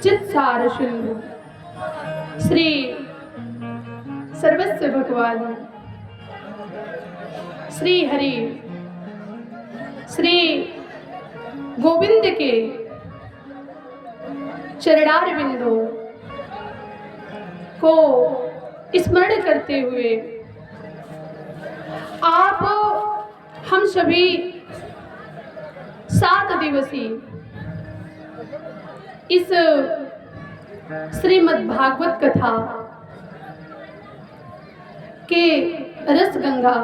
चित्सार सिंधु श्री सर्वस्व भगवान श्री हरि श्री गोविंद के चरणार बिंदु को स्मरण करते हुए आप हम सभी 7 दिवसीय इस श्रीमद् भागवत कथा के रस गंगा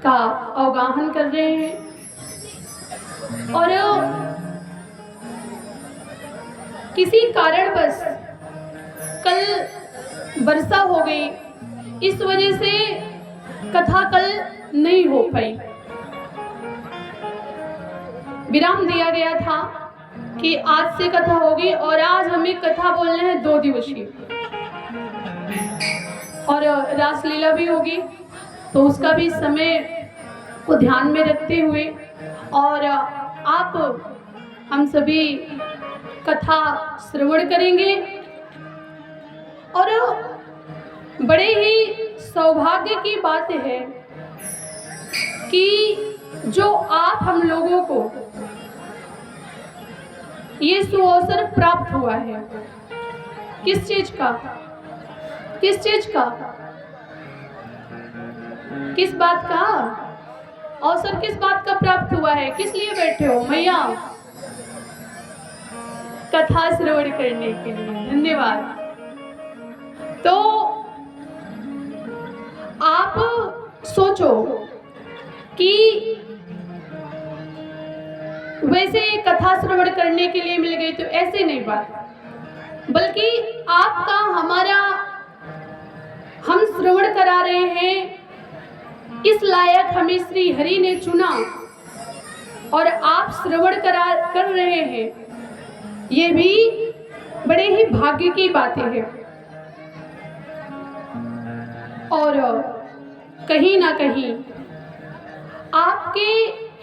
का अवगाहन कर रहे हैं और किसी कारणवश कल वर्षा हो गई, इस वजह से कथा कल नहीं हो पाई। विराम दिया गया था कि आज से कथा होगी और आज हमें कथा बोलना है 2 दिवसीय और रासलीला भी होगी, तो उसका भी समय को ध्यान में रखते हुए और आप हम सभी कथा श्रवण करेंगे और बड़े ही सौभाग्य की बात है कि जो आप हम लोगों को ये सुअवसर प्राप्त हुआ है। किस चीज का? किस बात का अवसर, किस बात का प्राप्त हुआ है? किस लिए बैठे हो मैया? कथा श्रवण करने के लिए। धन्यवाद। तो आप सोचो कि वैसे कथा श्रवण करने के लिए मिल गई, तो ऐसे नहीं बात, बल्कि आपका हमारा हम श्रवण करा रहे हैं, इस लायक हमें श्री हरि ने चुना और आप श्रवण कर रहे हैं, ये भी बड़े ही भाग्य की बातें हैं। और कहीं ना कहीं आपके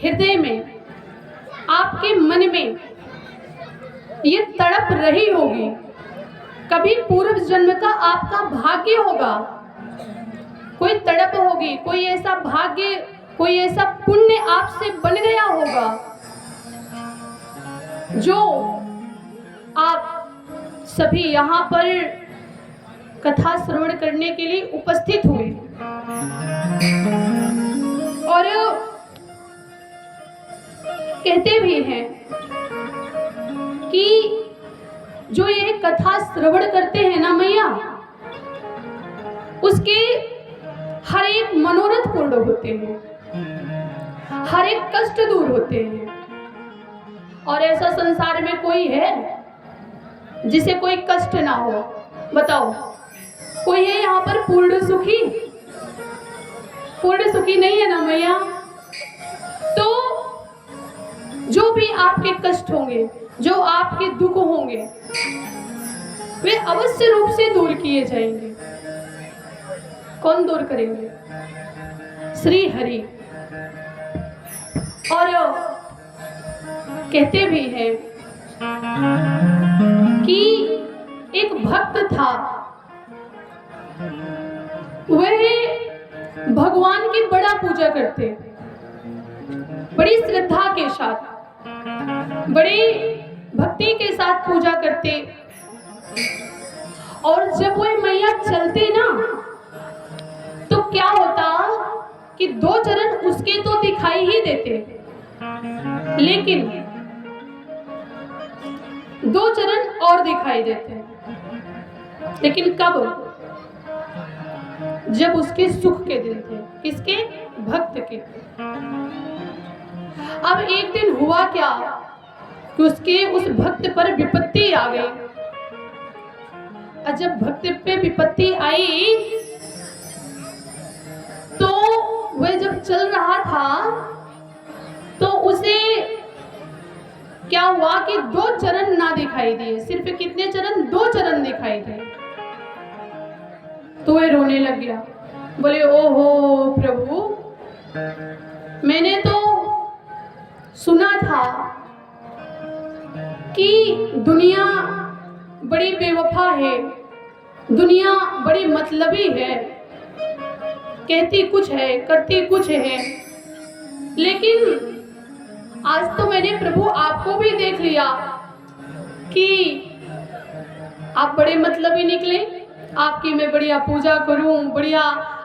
हृदय में, आपके मन में ये तड़प रही होगी, कभी पूर्व जन्म का आपका भाग्य होगा, कोई तड़प होगी, कोई ऐसा भाग्य, कोई ऐसा पुण्य आपसे बन गया होगा जो आप सभी यहाँ पर कथा श्रवण करने के लिए उपस्थित हुए। और कहते भी हैं कि जो ये कथा श्रवण करते हैं ना मैया, उसके हर एक मनोरथ पूर्ण होते हैं, हर एक कष्ट दूर होते हैं। और ऐसा संसार में कोई है जिसे कोई कष्ट ना हो? बताओ, कोई है यहाँ पर पूर्ण सुखी? पूर्ण सुखी नहीं है ना मैया? तो जो भी आपके कष्ट होंगे, जो आपके दुख होंगे, वे अवश्य रूप से दूर किए जाएंगे। कौन दूर करेंगे? श्री हरि। और कहते भी हैं कि एक भक्त था, वह भगवान की बड़ा पूजा करते, बड़ी श्रद्धा के साथ, बड़ी भक्ति के साथ पूजा करते। और जब वह मैया चलते ना, तो क्या होता कि 2 चरण उसके तो दिखाई ही देते, लेकिन 2 चरण और दिखाई देते। लेकिन कब? जब उसके सुख के दिन थे। किसके? भक्त के। अब एक दिन हुआ क्या कि उसके उस भक्त पर विपत्ति आ गई। और जब भक्त पे विपत्ति आई तो वह जब चल रहा था तो उसे क्या हुआ कि 2 चरण ना दिखाई दिए। सिर्फ कितने चरण? 2 चरण दिखाई दिए। तो वह रोने लग गया, बोले ओहो प्रभु, मैंने तो सुना था कि दुनिया बड़ी बेवफा है, दुनिया बड़ी मतलबी है, कहती कुछ है करती कुछ है। लेकिन आज तो मैंने प्रभु आपको भी देख लिया कि आप बड़े मतलबी निकले। आपकी मैं बढ़िया पूजा करूं, बढ़िया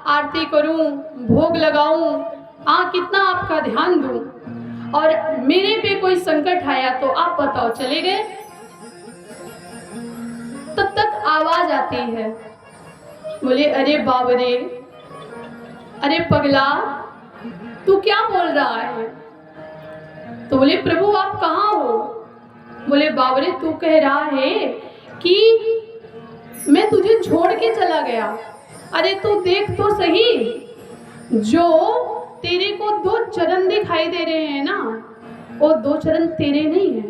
आरती करूं, भोग लगाऊं, कितना आपका ध्यान दूं, और मेरे पे कोई संकट आया तो आप बताओ चले गए। तब तक आवाज आती है, बोले अरे बाबरे, अरे पगला, तू क्या बोल रहा है? तो बोले प्रभु आप कहाँ हो? बोले बाबरे तू कह रहा है कि मैं तुझे छोड़ के चला गया। अरे तू देख तो सही, जो तेरे को 2 चरण दिखाई दे रहे हैं ना, वो 2 चरण तेरे नहीं है।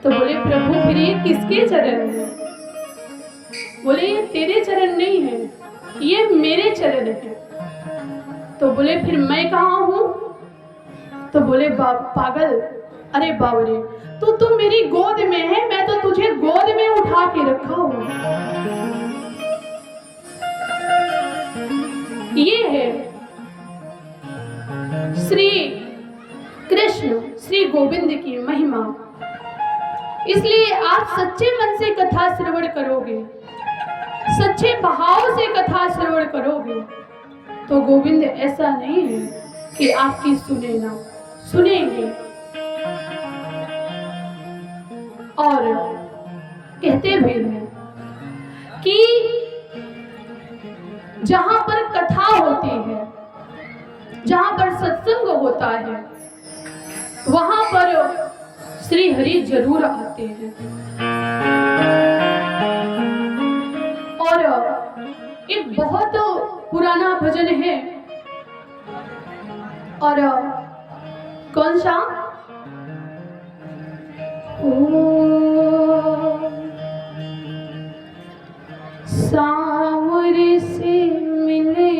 तो बोले प्रभु फिर ये किसके चरण है? बोले ये तेरे चरण नहीं है, ये मेरे चरण है। तो बोले फिर मैं कहाँ हूँ? तो बोले पागल, अरे बाबरे तू तो मेरी गोद में है, मैं तो तुझे गोद में उठा के रखा हूँ। ये है श्री कृष्ण श्री गोविंद की महिमा। इसलिए आप सच्चे मन से कथा श्रवण करोगे, सच्चे भाव से कथा श्रवण करोगे, तो गोविंद ऐसा नहीं है कि आपकी सुने ना, सुनेंगे। और कहते भी हैं कि जहां पर कथा होती है, जहां पर सत्संग होता है, वहां पर श्री हरि जरूर आते हैं। और एक बहुत पुराना भजन है, और कौन सा? सांवरे से मिले